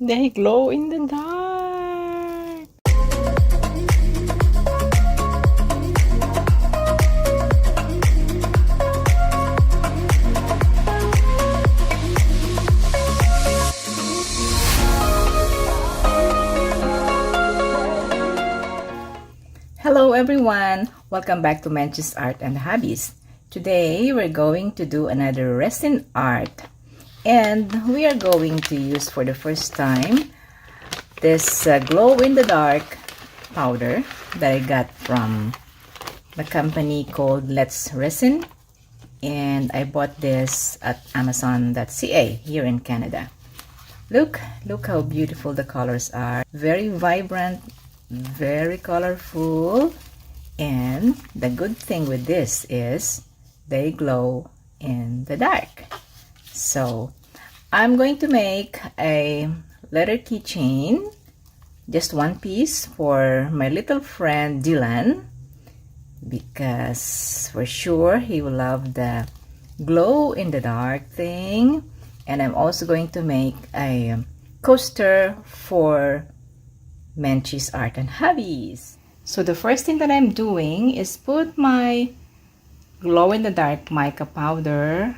They glow in the dark. Hello everyone! Welcome back to Menchie's Art and Hobbies. Today we're going to do another resin art, and we are going to use for the first time this glow-in-the-dark powder that I got from the company called Let's Resin, and I bought this at Amazon.ca here in Canada. Look how beautiful the colors are. Very vibrant, very colorful, and the good thing with this is they glow in the dark. So I'm going to make a letter keychain, just one piece for my little friend Dylan, because for sure he will love the glow in the dark thing. And I'm also going to make a coaster for Menchie's Art and Hobbies. So the first thing that I'm doing is put my glow-in-the-dark mica powder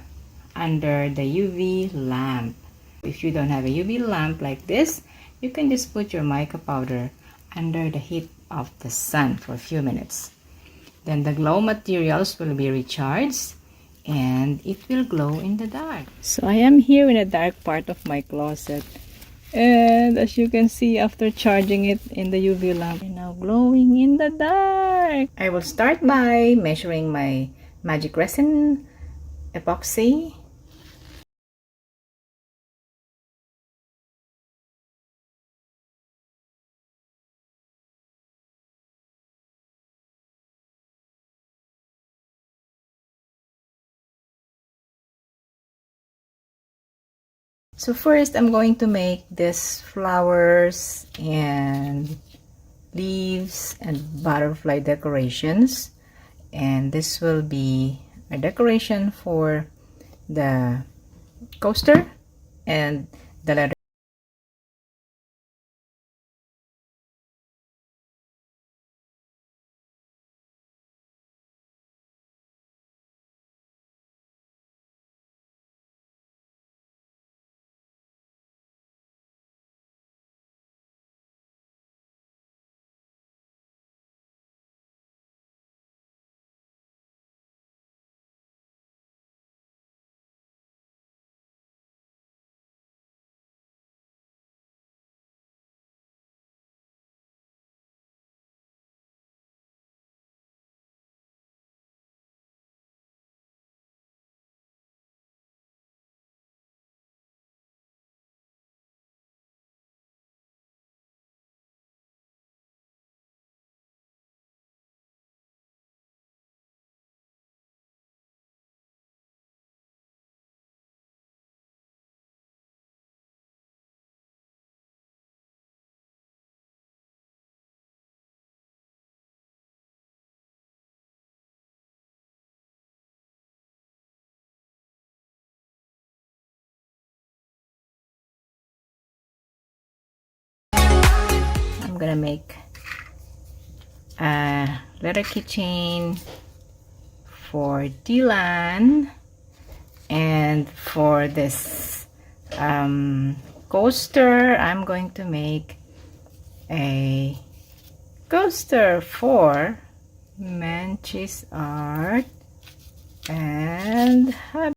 under the UV lamp. If you don't have a UV lamp like this, you can just put your mica powder under the heat of the sun for a few minutes. Then the glow materials will be recharged and it will glow in the dark. So I am here in a dark part of my closet, and as you can see, after charging it in the UV lamp, it's now glowing in the dark. I will start by measuring my magic resin epoxy. So first, I'm going to make this flowers and leaves and butterfly decorations, and this will be a decoration for the coaster and the letter. I'm gonna make a letter keychain for Dylan, and for this coaster, I'm going to make a coaster for Menchie's Art and Hobbies.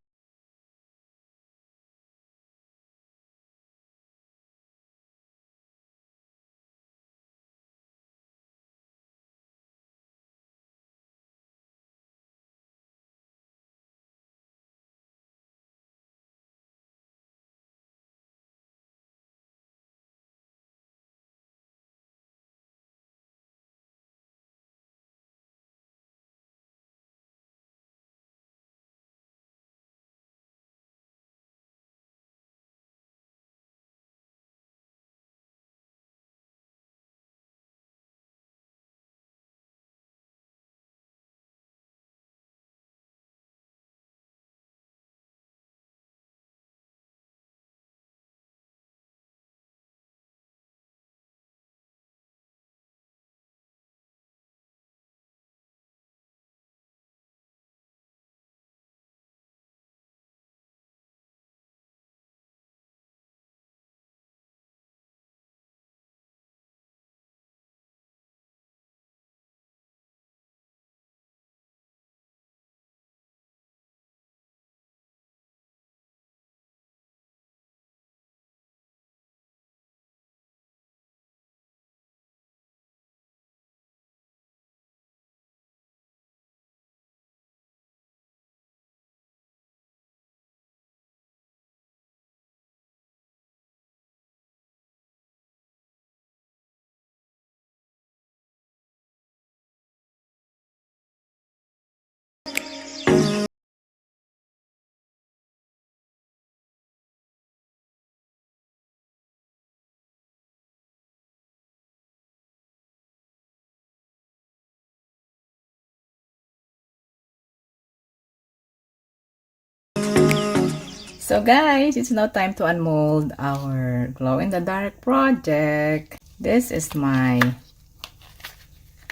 So guys, it's now time to unmold our glow-in-the-dark project. This is my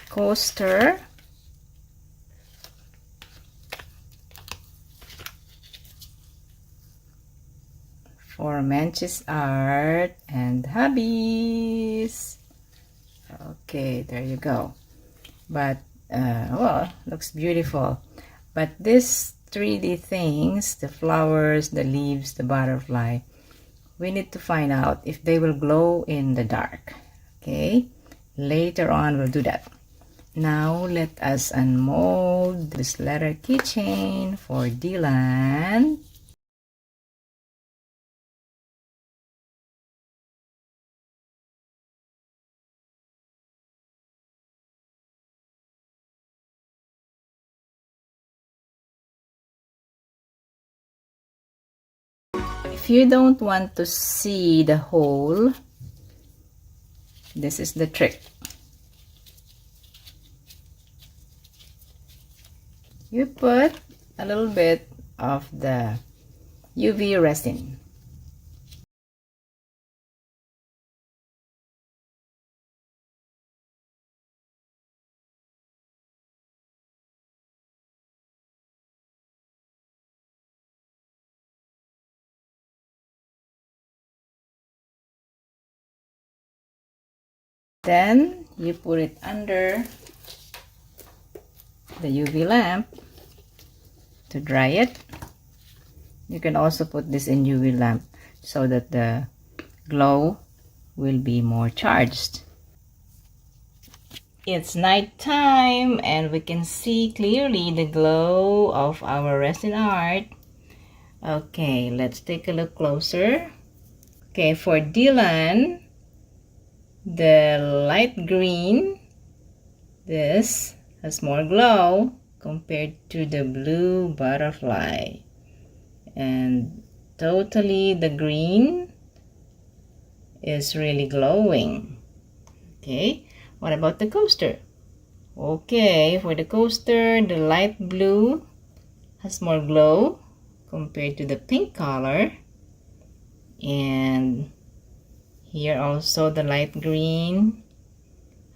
coaster. For Menchie's Art and Hobbies. Okay, there you go. But, well, looks beautiful. But this 3D things, the flowers, the leaves, the butterfly, we need to find out if they will glow in the dark. Okay, later on we'll do that. Now let us unmold this letter keychain for Dylan. If you don't want to see the hole, this is the trick. You put a little bit of the UV resin. Then you put it under the UV lamp to dry it. You can also put this in UV lamp so that the glow will be more charged. It's night time and we can see clearly the glow of our resin art. Okay, let's take a look closer. Okay, for Dylan, the light green, this has more glow compared to the blue butterfly. And totally the green is really glowing. Okay, what about the coaster? Okay, for the coaster, the light blue has more glow compared to the pink color. And here also the light green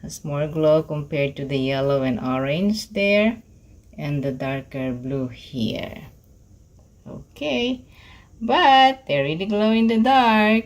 has more glow compared to the yellow and orange there, and the darker blue here. Okay, but they really glow in the dark.